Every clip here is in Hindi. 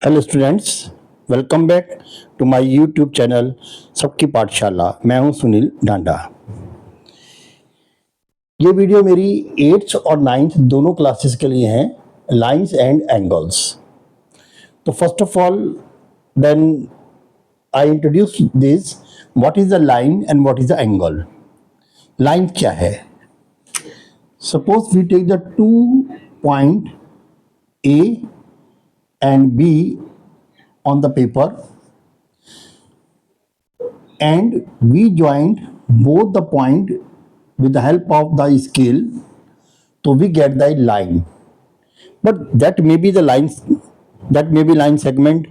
Hello students, welcome back to my YouTube channel Sabki Pathshala. मैं हूं सुनील डांडा। ये वीडियो मेरी 8th और 9th दोनों क्लासेस के लिए हैं, लाइंस एंड एंगल्स। तो first of all then I introduce this, what is the line and what is the angle. Line क्या है? Suppose we take the 2 point A and B on the paper and we joined both the point with the help of the scale, so we get the line. But that may be the lines, that may be line segment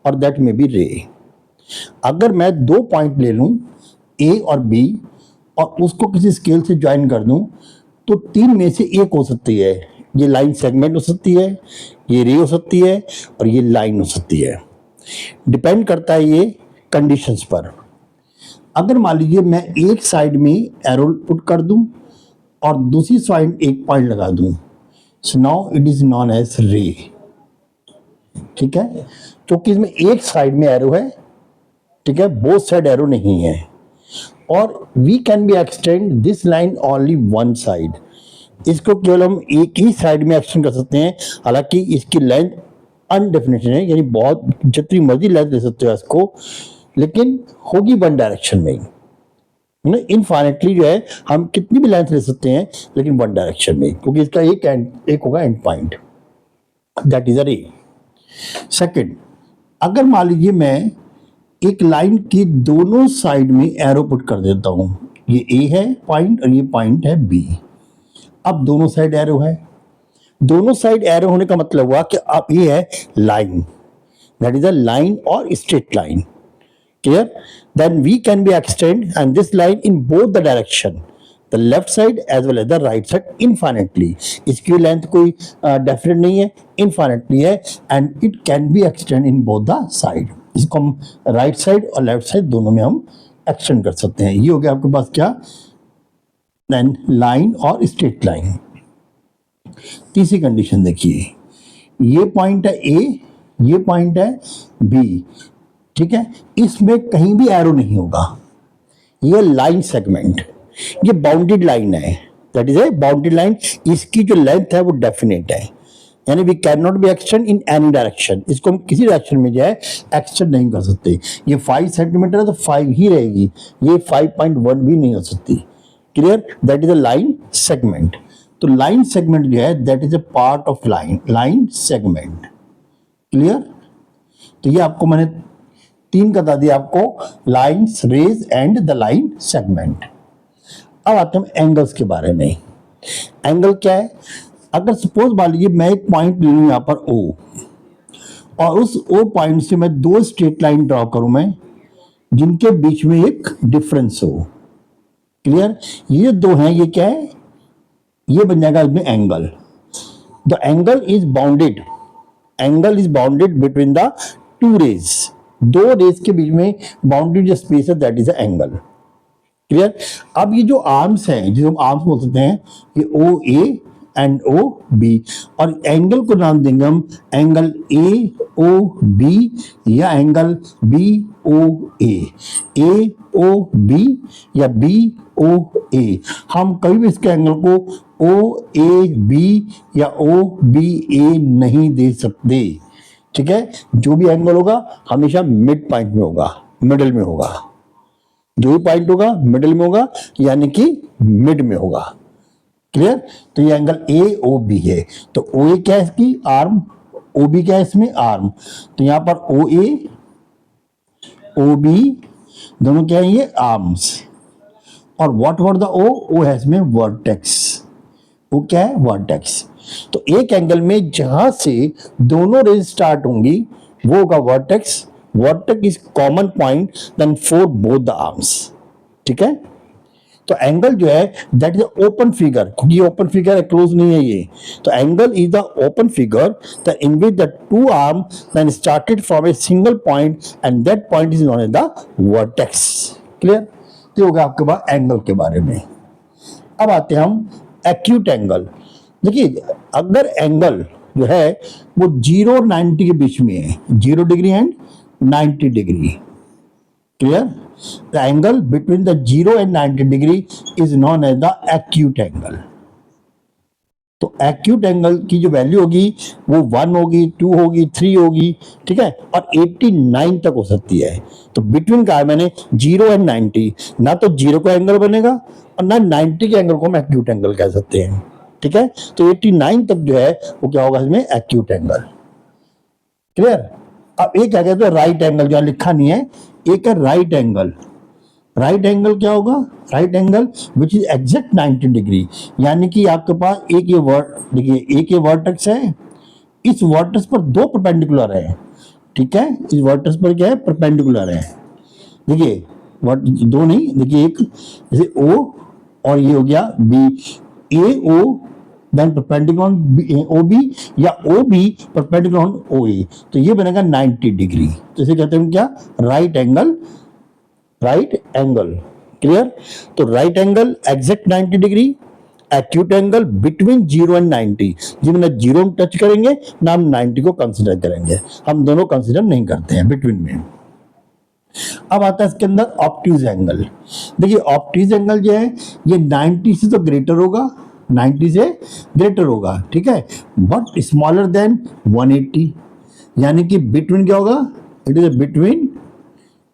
or that may be ray. अगर मैं दो पॉइंट ले लूं A और B और उसको किसी स्केल से ज्वाइन कर दूं तो तीन में से एक हो सकती है। ये लाइन सेगमेंट हो सकती है, ये रे हो सकती है और ये लाइन हो सकती है। डिपेंड करता है ये कंडीशंस पर। अगर मान लीजिए मैं एक साइड में एरो पुट कर दूं और दूसरी साइड एक पॉइंट लगा दूं, so now it is known as ray. ठीक है, क्योंकि इसमें एक साइड में एरो है, ठीक है, बोथ साइड एरो नहीं है। और we can be extend this line only one side. इसको केवल हम एक ही साइड में एक्सटेंड कर सकते हैं, हालांकि इसकी लेंथ अनडेफिनेट है, यानी बहुत जितनी मर्जी लेंथ ले सकते हो इसको, लेकिन होगी वन डायरेक्शन में ही। इनफाइनेटली जो है हम कितनी भी लेंथ ले सकते हैं लेकिन वन डायरेक्शन में, क्योंकि इसका एक होगा एंड पॉइंट, दैट इज अ रे। सेकंड, अगर मान लीजिए मैं एक लाइन की दोनों साइड में एरो पुट कर देता हूं, ये ए है पॉइंट और ये पॉइंट है बी। अब दोनों साइड एरो है, दोनों साइड एरो होने का मतलब हुआ कि अब ये है line, that is a line और straight line. Clear? Then we can be extend and this line in both the direction, the left side as well as the right side infinitely. इसकी लेंथ कोई डेफिनेट नहीं है, इनफाइनेटली है and it can be extend in both the side. इसको हम राइट साइड और लेफ्ट साइड दोनों में हम एक्सटेंड कर सकते हैं। ये हो गया आपके पास क्या? देन लाइन और स्ट्रेट लाइन। तीसरी कंडीशन देखिए, ये पॉइंट है ए, ये पॉइंट है बी, ठीक है, इसमें कहीं भी एरो नहीं होगा, ये लाइन सेगमेंट, ये बाउंडेड लाइन है, that is a bounded line. इसकी जो लेंथ है वो डेफिनेट है, यानी we can not be extend in any direction. इसको हम किसी डायरेक्शन में जो है एक्सटेंड नहीं कर सकते। ये 5 सेंटीमीटर है तो 5 ही रहेगी, ये 5.1 भी नहीं हो सकती। Clear? That is a line segment. तो लाइन सेगमेंट जो है that is a part of line, line segment. Clear? तो ये आपको मैंने तीन बता दिया आपको, lines, rays and the line segment. अब आते हैं एंगल्स के बारे में। एंगल क्या है? अगर सपोज मान लीजिए मैं एक पॉइंट ले लूं यहां पर O और उस O पॉइंट से मैं दो स्ट्रेट लाइन ड्रॉ करूं मैं, जिनके बीच में एक डिफरेंस हो। क्लियर? ये दो हैं, ये क्या है? ये बन जाएगा इसमें angle. The angle is bounded, angle is bounded between the two rays. दो रेज के बीच में बाउंडेड जो स्पेस है that is a angle. Clear? अब ये जो आर्म्स हैं, जिसे हम आर्म्स बोल सकते हैं, ये ओ ए एंड ओ बी, और एंगल को नाम देंगे हम एंगल ए ओ बी या एंगल बी ओ ए ओ बी या बी ओ ए। हम कभी भी इसके एंगल को ओ ए बी या ओ बी ए नहीं दे सकते। ठीक है, जो भी एंगल होगा हमेशा मिड पॉइंट में होगा, मिडिल में होगा। जो भी पॉइंट होगा मिडिल में होगा, यानी कि मिड में होगा। क्लियर? तो ये एंगल ए ओ बी है। तो ओ ए क्या है इसकी? आर्म। ओ बी क्या है इसमें? आर्म। तो यहां पर ओ ए ओ बी दोनों क्या है? ये आर्म्स। और व्हाट अबाउट द ओ? ओ है इसमें वर्टेक्स। वो क्या है? वर्टेक्स। तो एक एंगल में जहां से दोनों रेज स्टार्ट होंगी वो होगा vertex. Vertex is common point then for both the arms. ठीक है, तो एंगल जो है दैट इज ओपन फिगर, क्योंकि ये ओपन फिगर है, क्लोज नहीं है ये। तो angle is the open figure the in which the two arm then started from a single point and that point is known as the vertex. Clear? तो होगा आपके पास एंगल के बारे में। अब आते हैं हम एक्यूट एंगल। देखिए, अगर एंगल जो है वो 0 और 90 के बीच में है, 0 degree and 90 degree. Clear? The angle between the 0 and 90 degree is known as the acute angle. तो एक्यूट एंगल की जो वैल्यू होगी वो 1 होगी, 2 होगी, 3 होगी, ठीक है, और 89 तक हो सकती है। तो बिटवीन का है मैंने 0 एंड 90, ना तो 0 का एंगल बनेगा और ना 90 के एंगल को हम एक्यूट एंगल कह सकते हैं, ठीक है। तो 89 तक जो है वो क्या होगा इसमें, एक्यूट एंगल। क्लियर? अब एक क्या कहते हैं राइट एंगल, जो लिखा नहीं है, एक है राइट एंगल। राइट एंगल क्या होगा? Right angle which is exact 90 degree, यानी कि आपके पास एक ये वर्ड देखिए, एक ये वर्टेक्स है, इस वर्टेक्स पर दो परपेंडिकुलर है, ठीक है, इस वर्टेक्स पर क्या है, परपेंडिकुलर है। देखिए वर्ट दो नहीं, देखिए एक जैसे ओ और ये हो गया बी, ए ओ देन परपेंडिकुलर ओ बी, या ओ बी परपेंडिकुलर ओ ए, तो ये बनेगा 90 डिग्री। तो इसे कहते हैं क्या, right angle. Right angle, clear? तो right angle exact 90 degree, acute angle between 0 and 90, जिसमें ना 0 टच करेंगे ना हम 90 को कंसीडर करेंगे, हम दोनों कंसीडर नहीं करते हैं बिटवीन में। अब आता है इसके अंदर ऑब्ट्यूज एंगल। देखिए ऑब्ट्यूज एंगल जो है ये 90 से तो ग्रेटर होगा, 90 से ग्रेटर होगा, ठीक है, बट स्मॉलर देन 180, यानी कि बिटवीन क्या होगा, इट इज बिटवीन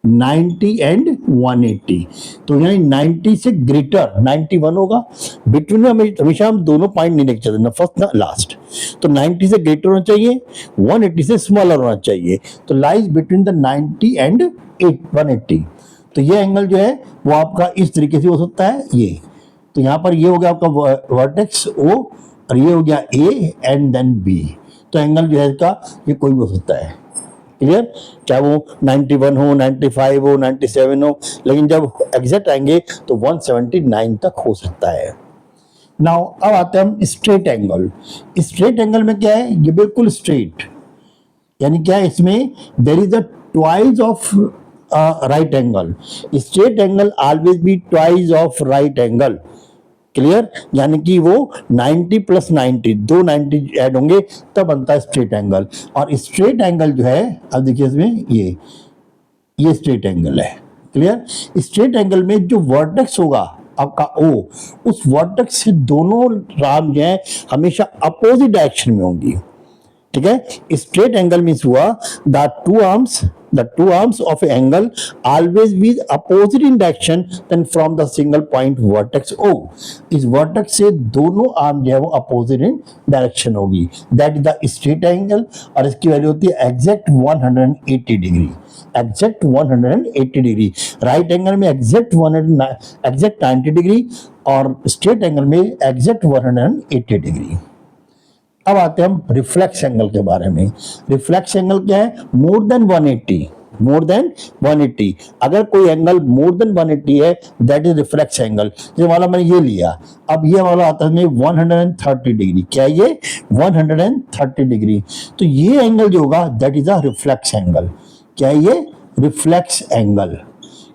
90 एंड 180। तो यानी 90 से ग्रेटर 91 होगा। बिटवीन में हमेशा हम दोनों पॉइंट नहीं देख सकते, ना फर्स्ट ना लास्ट। तो 90 से ग्रेटर होना चाहिए, 180 से स्मॉलर होना चाहिए। तो लाइज बिटवीन द 90 एंड 180। तो ये एंगल जो है वो आपका इस तरीके से हो सकता है ये। तो यहाँ पर ये हो गया आपका वर्टेक्स ओ, और ये हो गया ए एंड देन बी। तो एंगल जो है इसका ये कोई भी हो सकता है। क्लियर? चाहे वो 91 हो, 95 हो, 97 हो, लेकिन जब एग्जैक्ट आएंगे तो 179 तक हो सकता है। नाउ अब आते हैं हम स्ट्रेट एंगल। स्ट्रेट एंगल में क्या है, ये बिल्कुल स्ट्रेट, यानी क्या है, इसमें there is a twice of right angle. Straight angle always be twice of right angle. Clear? यानी कि वो 90 प्लस 90, दो 90 ऐड होंगे तब बनता है स्ट्रेट एंगल। और स्ट्रेट एंगल जो है, अब देखिए इसमें ये स्ट्रेट एंगल है। क्लियर? स्ट्रेट एंगल में जो वर्टेक्स होगा आपका ओ, उस वर्टेक्स से दोनों राम जो है हमेशा अपोजिट डायरेक्शन में होंगी, ठीक है। स्ट्रेट एंगल मीन्स हुआ the two arms of an angle always be opposite in direction than from the single point vertex O। इस वर्टेक्स से दोनों आर्म जो है वो अपोजिट इन डायरेक्शन होगी, that is the straight angle. और इसकी वैल्यू होती है exact 180 degree. Exact 180 degree. Right angle में एग्जैक्ट 90 डिग्री और स्ट्रेट एंगल में एग्जैक्ट 180 डिग्री। अब आते हैं हम रिफ्लेक्स एंगल के बारे में। रिफ्लेक्स एंगल क्या है, मोर देन 180। मोर देन 180, अगर कोई एंगल मोर देन 180 है दैट इज रिफ्लेक्स एंगल। ये वाला मैंने ये लिया, अब ये वाला आता है 130 डिग्री। क्या ये 130 डिग्री? तो ये एंगल जो होगा that is a reflex angle. क्या है ये? रिफ्लेक्स एंगल,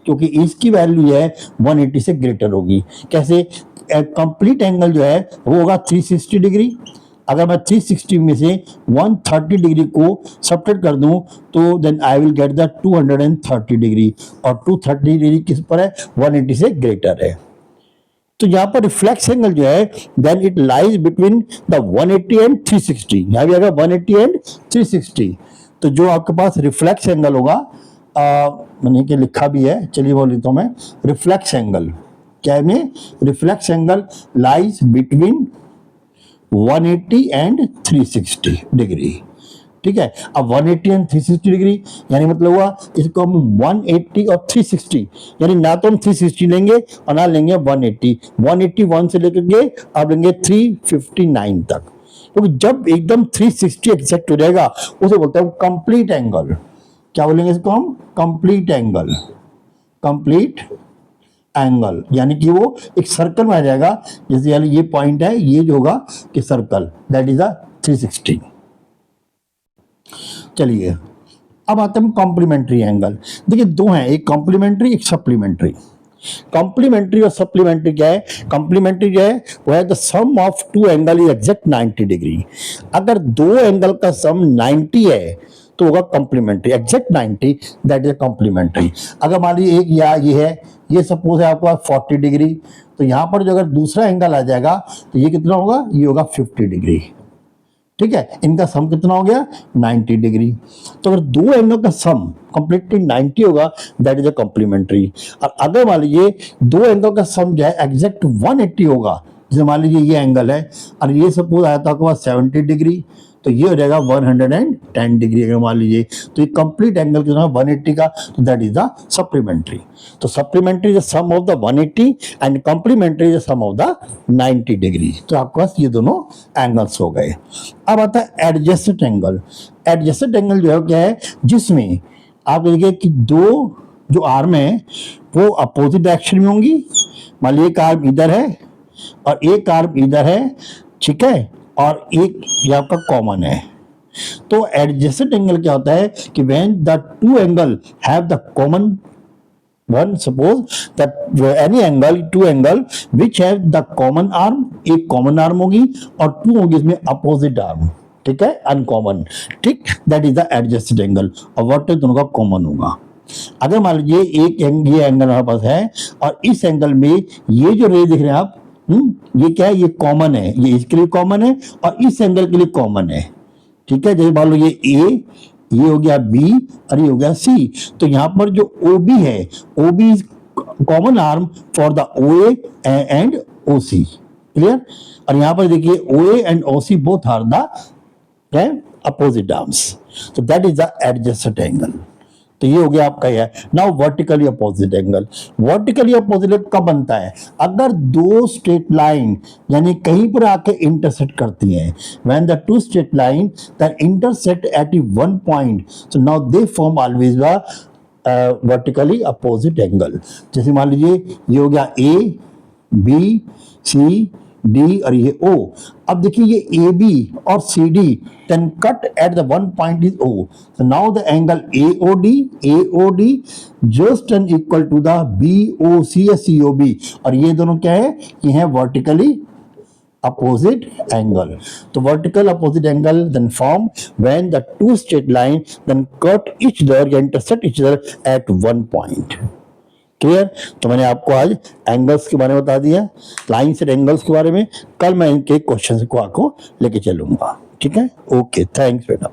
क्योंकि इसकी वैल्यू है 180 से ग्रेटर होगी। कैसे? कंप्लीट एंगल जो है वो होगा 360 डिग्री। अगर मैं 360 में से 130 डिग्री को सब्ट्रैक्ट कर दूं तो then I will get the 230 degree, और 230 डिग्री किस पर है, 180 से ग्रेटर है। तो यहाँ पर रिफ्लेक्स एंगल जो है then it lies between the 180 and 360। यहाँ भी अगर 180 एंड 360, तो जो आपके पास रिफ्लेक्स एंगल होगा, मैंने के लिखा भी है, चलिए बोल लेता हूँ मैं। रिफ्लेक्स एंगल क्या है, में reflex angle lies between 180 and 360 degree, ठीक है। अब 180 एंड 360 डिग्री यानी मतलब हुआ इसको हम 180 और 360, यानी ना तो हम 360 लेंगे और ना लेंगे 180। 181 से लेकर के आप लेंगे 359 तक, क्योंकि जब एकदम 360 एग्जैक्ट हो जाएगा उसे बोलते हैं कंप्लीट एंगल। क्या बोलेंगे इसको हम? Complete angle. कंप्लीट एंगल यानी कि वो एक सर्कल में आ जाएगा, जैसे यानी ये पॉइंट है, ये जो होगा कि सर्कल, दैट इज अ 360। चलिए अब आते हैं कॉम्प्लीमेंट्री एंगल। देखिए दो हैं, एक कॉम्प्लीमेंट्री एक सप्लीमेंट्री। कॉम्प्लीमेंट्री और सप्लीमेंट्री क्या है? कॉम्प्लीमेंट्री जो है वो है the sum of two angle is exact 90 degree. अगर दो एंगल का सम 90 है तो होगा complementary, exact 90, that is complementary. अगर मान लीजिए एक या ये है, ये सपोज है आपका 40 डिग्री, तो यहां पर जो अगर दूसरा एंगल आ जाएगा तो ये कितना होगा? ये होगा 50 डिग्री। ठीक है, इनका सम कितना हो गया? 90 डिग्री। तो अगर दो एंगल का सम कंप्लीटली 90 होगा, दैट इज अ कॉम्प्लीमेंट्री। और अगर मान लीजिए दो एंगल का सम जो है एग्जैक्ट 180 होगा, जैसे मान लीजिए ये एंगल है और ये सपोज आया था आपके पास 70 डिग्री, तो ये हो जाएगा 110 डिग्री। अगर मान लीजिए तो ये कंप्लीट एंगल कितना है? 180 का, तो दैट इज द सप्लीमेंट्री। तो supplementary is the sum of the 180 and complementary is the sum of the 90 degree. तो आपके पास ये दोनों एंगल्स हो गए। अब आता है एडजेसेंट एंगल। एडजेसेंट एंगल जो है क्या है? जिसमें आप देखिए कि दो जो आर्म है वो अपोजिट डायरेक्शन में होंगी। मान लीजिए एक आर्म इधर है और एक आर्म इधर है, ठीक है, और एक ये आपका कॉमन है। तो एडजेसेंट एंगल क्या होता है कि when the two angle have the common one, suppose that any angle, two angle which have the common arm, एक कॉमन आर्म होगी और टू होगी इसमें अपोजिट आर्म, ठीक है, अनकॉमन, ठीक, that is the adjacent angle. और व्हाट दोनों का कॉमन होगा। अगर मान लीजिए ये एंगल हमारे पास है और इस एंगल में ये जो रे दिख रहे हैं आप, ये क्या है? ये कॉमन है, ये इसके लिए कॉमन है और इस एंगल के लिए कॉमन है, ठीक है। जैसे मान लो ये हो गया बी और ये हो गया सी, तो यहां पर जो ओ बी है, O B is common arm for the O A and O C, clear. और यहां पर देखिए O A and O C both are the opposite arms, तो that is the adjacent angle. तो ये हो गया आपका है। Now vertically opposite angle. Vertically opposite कब बनता है? अगर दो स्ट्रेट लाइन यानी कहीं पर आके इंटरसेक्ट करती हैं। When the two straight line that intersect at one point, so now they form always the vertically opposite angle. जैसे मान लीजिए ये हो गया ए बी सी डी और ये ओ। अब देखिए ये ए बी और C D can cut at the one point is O, so now the angle AOD just and equal to the BOC या COB, और ये दोनों क्या है? ये है वर्टिकली opposite angle. तो vertical opposite angle then form when the two straight line then cut each other या intersect each other at one point. Clear? तो मैंने आपको आज एंगल्स के बारे में बता दिया, लाइन से एंगल्स के बारे में। कल मैं इनके क्वेश्चन को आपको लेके चलूंगा, ठीक है। ओके, थैंक्स बेटा।